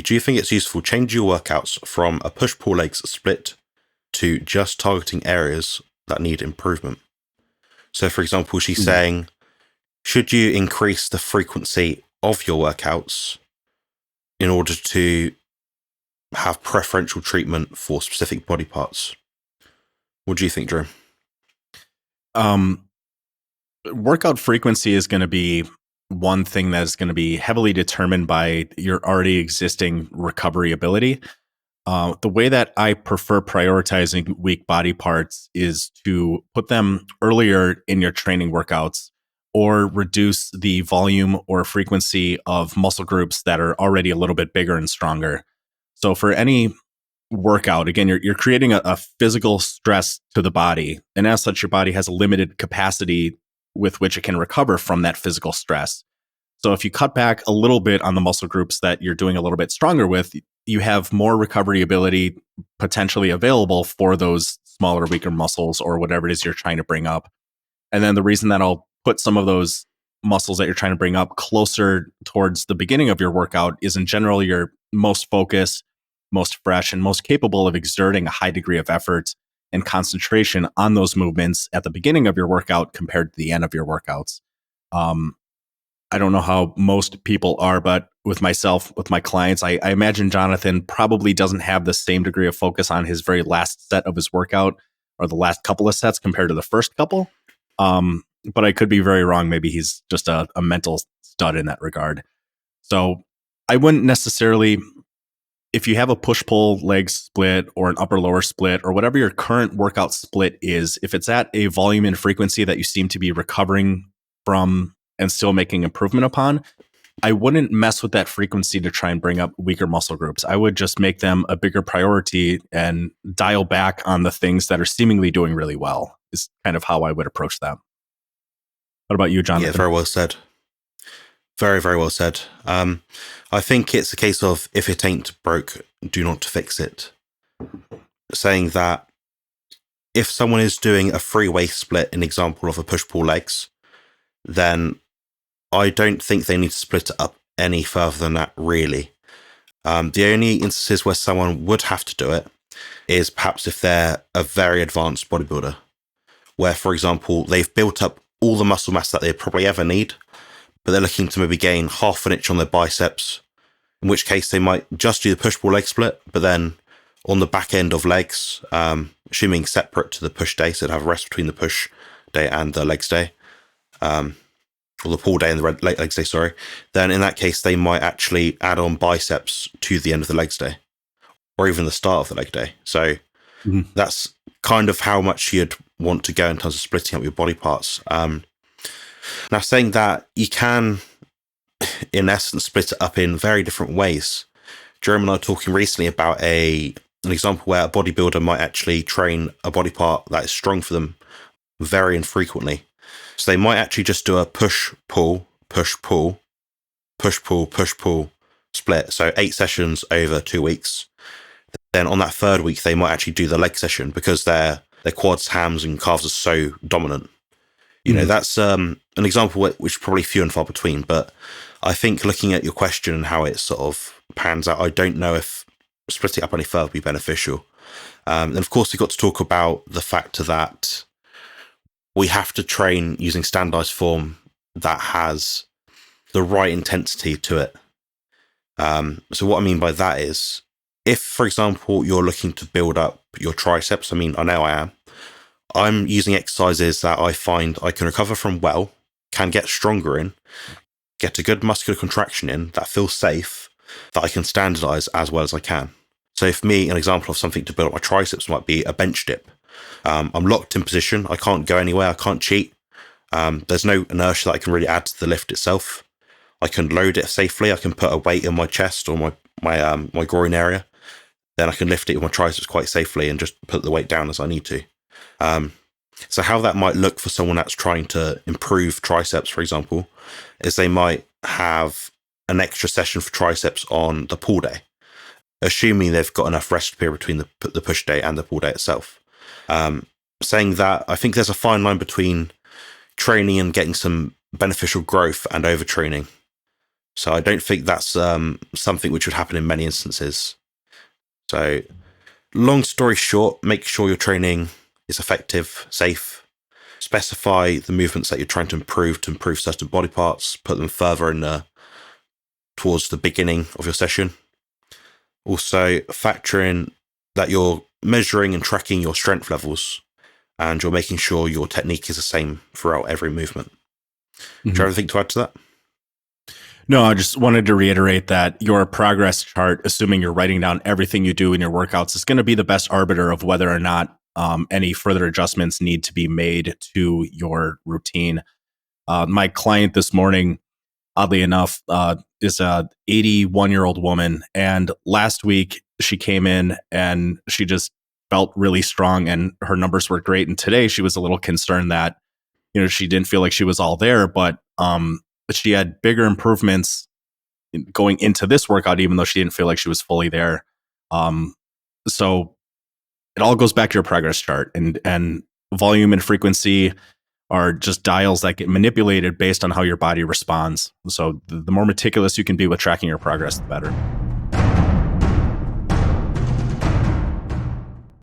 do you think it's useful to change your workouts from a push-pull legs split to just targeting areas that need improvement? So, for example, she's saying, should you increase the frequency of your workouts in order to have preferential treatment for specific body parts? What do you think, Drew? Workout frequency is going to be one thing that is going to be heavily determined by your already existing recovery ability. The way that I prefer prioritizing weak body parts is to put them earlier in your training workouts or reduce the volume or frequency of muscle groups that are already a little bit bigger and stronger. So for any workout, again, you're creating a physical stress to the body. And as such, your body has a limited capacity with which it can recover from that physical stress. So if you cut back a little bit on the muscle groups that you're doing a little bit stronger with, you have more recovery ability potentially available for those smaller, weaker muscles or whatever it is you're trying to bring up. And then the reason that I'll put some of those muscles that you're trying to bring up closer towards the beginning of your workout is in general, you're most focused, most fresh, and most capable of exerting a high degree of effort and concentration on those movements at the beginning of your workout compared to the end of your workouts. I don't know how most people are, but with myself, with my clients, I imagine Jonathan probably doesn't have the same degree of focus on his very last set of his workout or the last couple of sets compared to the first couple. But I could be very wrong. Maybe he's just a mental stud in that regard. So I wouldn't necessarily, if you have a push-pull leg split or an upper-lower split or whatever your current workout split is, if it's at a volume and frequency that you seem to be recovering from and still making improvement upon, I wouldn't mess with that frequency to try and bring up weaker muscle groups. I would just make them a bigger priority and dial back on the things that are seemingly doing really well, is kind of how I would approach that. What about you, Jonathan? Yeah, very well said. Very, very well said. I think it's a case of if it ain't broke, do not fix it. Saying that if someone is doing a free waist split, an example of a push-pull legs, then I don't think they need to split it up any further than that, really. The only instances where someone would have to do it is perhaps if they're a very advanced bodybuilder, where, for example, they've built up all the muscle mass that they probably ever need, but they're looking to maybe gain half an inch on their biceps, in which case they might just do the push-pull leg split, but then on the back end of legs, assuming separate to the push day, so they'd have a rest between the push day and the legs day, or the pull day and the legs day, sorry, then in that case, they might actually add on biceps to the end of the legs day, or even the start of the leg day. So that's kind of how much you'd want to go in terms of splitting up your body parts. Now, saying that, you can, in essence, split it up in very different ways. Jeremy and I were talking recently about an example where a bodybuilder might actually train a body part that is strong for them very infrequently. So they might actually just do a push-pull, push-pull, push-pull, push-pull split. So 8 sessions over 2 weeks. Then on that third week, they might actually do the leg session because their quads, hams, and calves are so dominant. You know, that's an example which is probably few and far between. But I think looking at your question and how it sort of pans out, I don't know if splitting up any further would be beneficial. And of course, we've got to talk about the factor that we have to train using standardized form that has the right intensity to it. So what I mean by that is, if, for example, you're looking to build up your triceps, I mean, I know I am, I'm using exercises that I find I can recover from well, can get stronger in, get a good muscular contraction in that feels safe, that I can standardize as well as I can. So for me, an example of something to build up my triceps might be a bench dip. I'm locked in position. I can't go anywhere. I can't cheat. There's no inertia that I can really add to the lift itself. I can load it safely. I can put a weight in my chest or my groin area. Then I can lift it with my triceps quite safely and just put the weight down as I need to. So how that might look for someone that's trying to improve triceps, for example, is they might have an extra session for triceps on the pull day, assuming they've got enough rest period between the push day and the pull day itself. Saying that, I think there's a fine line between training and getting some beneficial growth and overtraining. So I don't think that's something which would happen in many instances. So long story short, make sure your training is effective, safe. Specify the movements that you're trying to improve certain body parts, put them further in towards the beginning of your session. Also, factor in that you're measuring and tracking your strength levels, and you're making sure your technique is the same throughout every movement. Do you have anything to add to that? No, I just wanted to reiterate that your progress chart, assuming you're writing down everything you do in your workouts, is going to be the best arbiter of whether or not any further adjustments need to be made to your routine. My client this morning, oddly enough, is a 81-year-old woman, and last week she came in and she just felt really strong, and her numbers were great. And today she was a little concerned that she didn't feel like she was all there, but she had bigger improvements going into this workout, even though she didn't feel like she was fully there. So it all goes back to your progress chart, and volume and frequency are just dials that get manipulated based on how your body responds. So the more meticulous you can be with tracking your progress, the better.